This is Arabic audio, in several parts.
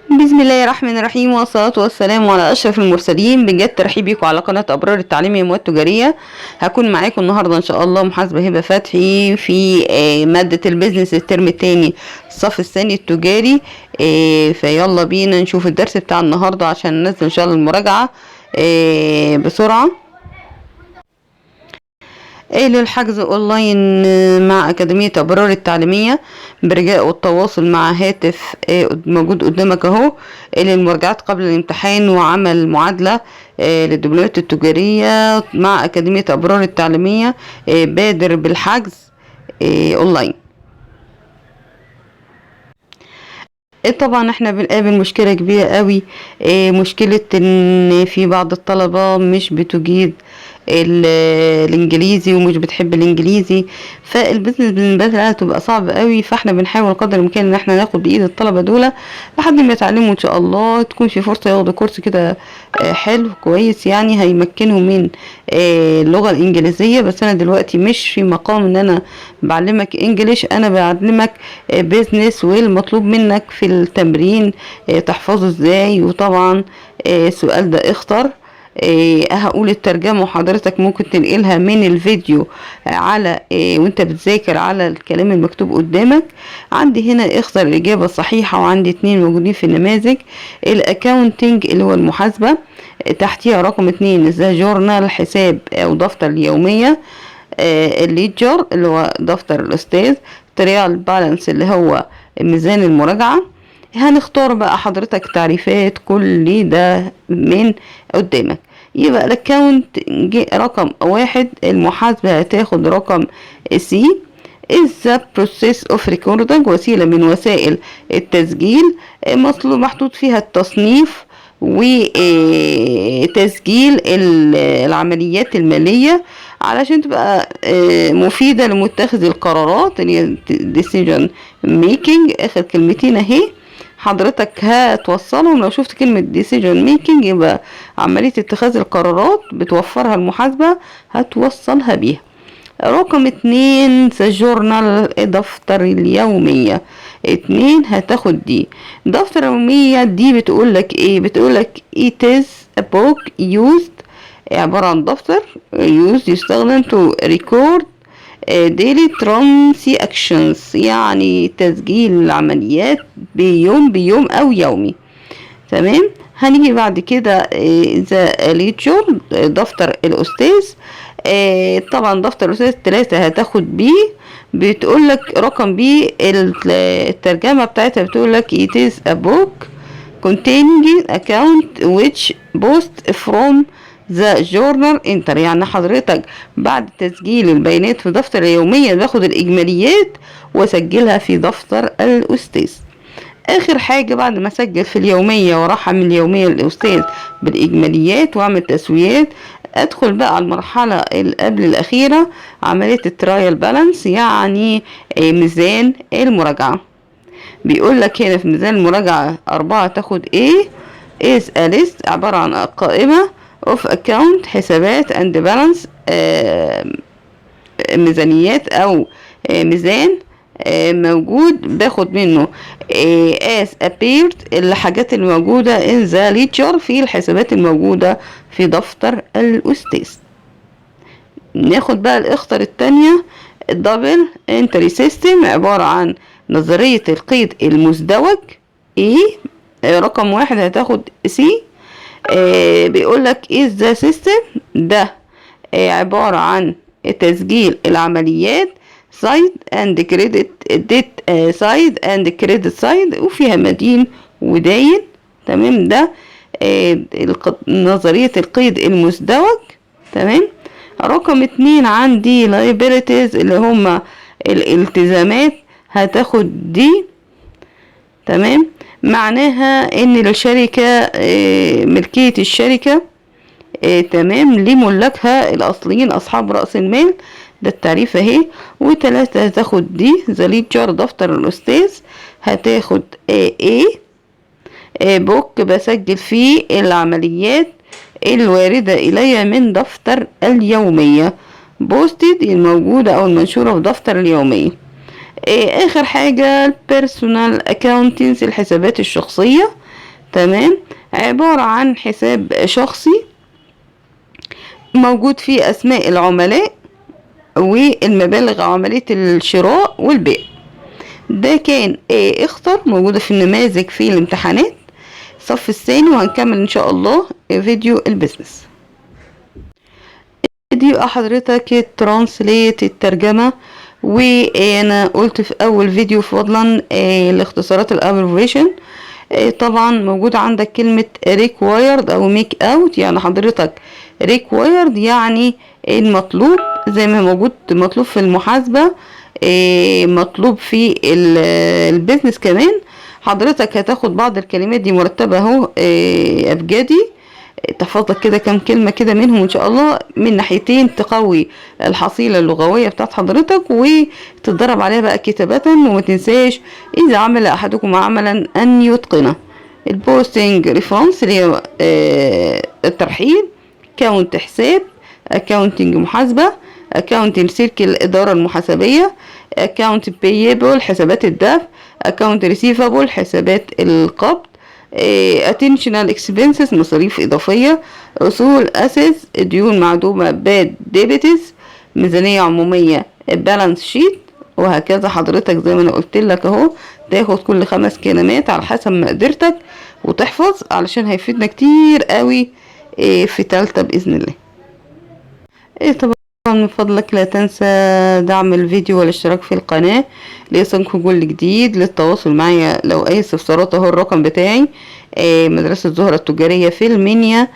بسم الله الرحمن الرحيم، والصلاة والسلام على أشرف المرسلين. بجد ترحيب بيكم على قناة أبرار التعليمية والتجارية. هكون معاكم النهاردة إن شاء الله محاسبة هبة فتحي في مادة البيزنس الترم التاني الصف الثاني التجاري. فيلا بينا نشوف الدرس بتاع النهاردة عشان ننزل إن شاء الله المراجعة بسرعة. للحجز اونلاين مع اكاديمية ابرار التعليمية برجاء والتواصل مع هاتف موجود قدامك اهو. للمراجعات قبل الامتحان وعمل معادلة للدبلومات التجارية مع اكاديمية ابرار التعليمية، بادر بالحجز اونلاين. طبعا احنا بنقابل مشكلة كبيرة قوي، مشكلة ان في بعض الطلبة مش بتجيد الانجليزي ومش بتحب الانجليزي، فالبيزنس بالنسبه لها تبقى صعب قوي. فاحنا بنحاول قدر الامكان ان احنا ناخد بايد الطلبه دول لحد ما يتعلموا ان شاء الله، تكون في فرصه ياخدوا كورس كده حلو كويس، يعني هيمكنهم من اللغه الانجليزيه. بس انا دلوقتي مش في مقام ان انا بعلمك انجليش، انا بعلمك بيزنس، والمطلوب منك في التمرين تحفظه ازاي. وطبعا السؤال ده اختر هقول الترجمة وحضرتك ممكن تنقلها من الفيديو على وانت بتذاكر على الكلام المكتوب قدامك. عندي هنا اختر الإجابة الصحيحة، وعندي 2 موجودين في النماذج. الاكاونتنج اللي هو المحاسبة، تحتيها رقم 2 ذا جورنال حساب أو دفتر اليومية، الليدجر اللي هو دفتر الأستاذ، تريال بالانس اللي هو ميزان المراجعة. هنختار بقى حضرتك تعريفات كل ده من قدامك. يبقى الاكونت رقم 1 المحاسبة هتاخد رقم سي. is the process of recording وسيلة من وسائل التسجيل، مطلوب محطوط فيها التصنيف وتسجيل العمليات المالية علشان تبقى مفيدة لمتخذ القرارات اللي هي decision making. اخر كلمتين اهي حضرتك هتوصلهم. لو شفت كلمة decision making يبقى عملية اتخاذ القرارات بتوفرها المحاسبة، هتوصلها بيها. رقم 2 ذا جورنال دفتر اليومية. 2 هتاخد دي. دفتر اليومية دي بتقولك ايه؟ بتقولك it is a book used، عبارة عن دفتر used يستخدم to record daily transactions، يعني تسجيل العمليات بيوم او يومي. تمام. هنيجي بعد كده ذا ليتشر دفتر الاستاذ. طبعا دفتر الاستاذ 3 هتاخد بيه. بتقولك رقم بيه الترجمة بتاعتها بتقولك it is a book containing account which post from the journal enter، يعني حضرتك بعد تسجيل البيانات في دفتر اليومية باخد الإجماليات وأسجلها في دفتر الأستاذ. آخر حاجة بعد ما أسجل في اليومية وراح من اليومية للأستاذ بالإجماليات وأعمل تسويات، أدخل بقى على المرحلة اللي قبل الأخيرة، عملية الترايل بالانس، يعني ميزان المراجعة. بيقول لك هنا في ميزان المراجعة 4 تاخد ايه؟ is a list عبارة عن قائمة of account حسابات and balance، ميزانيات او ميزان موجود باخد منه as appeared الحاجات الموجودة in the ledger في الحسابات الموجودة في دفتر الأستاذ. ناخد بقى الاختر التانية الدبل انتري سيستم، عبارة عن نظرية القيد المزدوج. ايه رقم 1 هتاخد سي. بيقولك is the system ده عبارة عن تسجيل العمليات side and credit debt side and credit side، وفيها مدين وداين. تمام. ده نظرية القيد المزدوج. تمام. رقم 2 عندي liabilities اللي هما الالتزامات، هتاخد دي. تمام. معناها ان الشركة ملكية الشركة تمام لملاكها الاصليين اصحاب رأس المال. ده التعريف اهي. و3 هتاخد دي ذا ليدجر دفتر الاستاذ، هتاخد ايه بوك بسجل فيه العمليات الواردة الي من دفتر اليومية، بوستد الموجودة او المنشورة في دفتر اليومية. اخر حاجة البيرسونال اكاونتنس الحسابات الشخصية، تمام. عبارة عن حساب شخصي موجود فيه اسماء العملاء والمبالغ عملية الشراء والبيع. ده كان اختر موجودة في النماذج في الامتحانات الصف الثاني، وهنكمل ان شاء الله فيديو البيزنس. فيديو حضرتك الترانسليت الترجمة، وانا قلت في اول فيديو فضلا الاختصارات الابريفيشن. طبعا موجود عندك كلمة required او make out، يعني حضرتك required يعني المطلوب، زي ما موجود مطلوب في المحاسبة مطلوب في البيزنس كمان. حضرتك هتاخد بعض الكلمات دي مرتبة اهو ابجدي، تحفظ لك كده كام كلمة كده منهم ان شاء الله، من ناحيتين تقوي الحصيلة اللغوية بتاعت حضرتك وتتدرب عليها بقى كتابة. وما تنساش اذا عمل احدكم عملا ان يتقنه. البوستنج ريفرنس اللي هي الترحيل، كاونت حساب، اكاونتنج محاسبة، اكاونتنج سيركل الادارة المحاسبية، اكاونت بيبل حسابات الدفع، اكاونت ريسيفابل حسابات القبض، attentional expenses مصاريف إضافية، أصول assets ديون معدومة bad debits، ميزانية عمومية balance sheet، وهكذا. حضرتك زي ما أنا قلت لك أهو تاخد كل 5 كلمات على حسب مقدرتك وتحفظ، علشان هيفيدنا كتير قوي في تالتة بإذن الله. طبعا من فضلك لا تنسى دعم الفيديو والاشتراك في القناة ليصلكم كل جديد. للتواصل معي لو اي استفسارات اهو الرقم بتاعي. مدرسة زهرة التجارية في المنيا.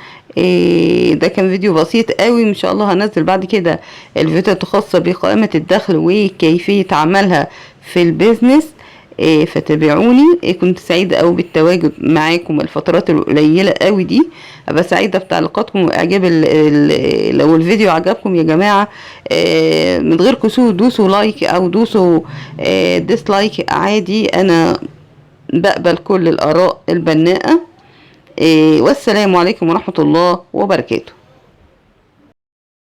ده كان فيديو بسيط قوي، ان شاء الله هنزل بعد كده الفيديوهات الخاصة بقائمة الدخل وكيفية عملها في البيزنس. فتابعوني. كنت سعيدة قوي بالتواجد معاكم الفترات القليلة قوي دي. ابقى سعيدة بتعليقاتكم واعجاب لو الفيديو عجبكم يا جماعة من غير كسوف دوسوا لايك او دوسوا ديسلايك عادي، انا بقبل كل الاراء البناءة. والسلام عليكم ورحمة الله وبركاته.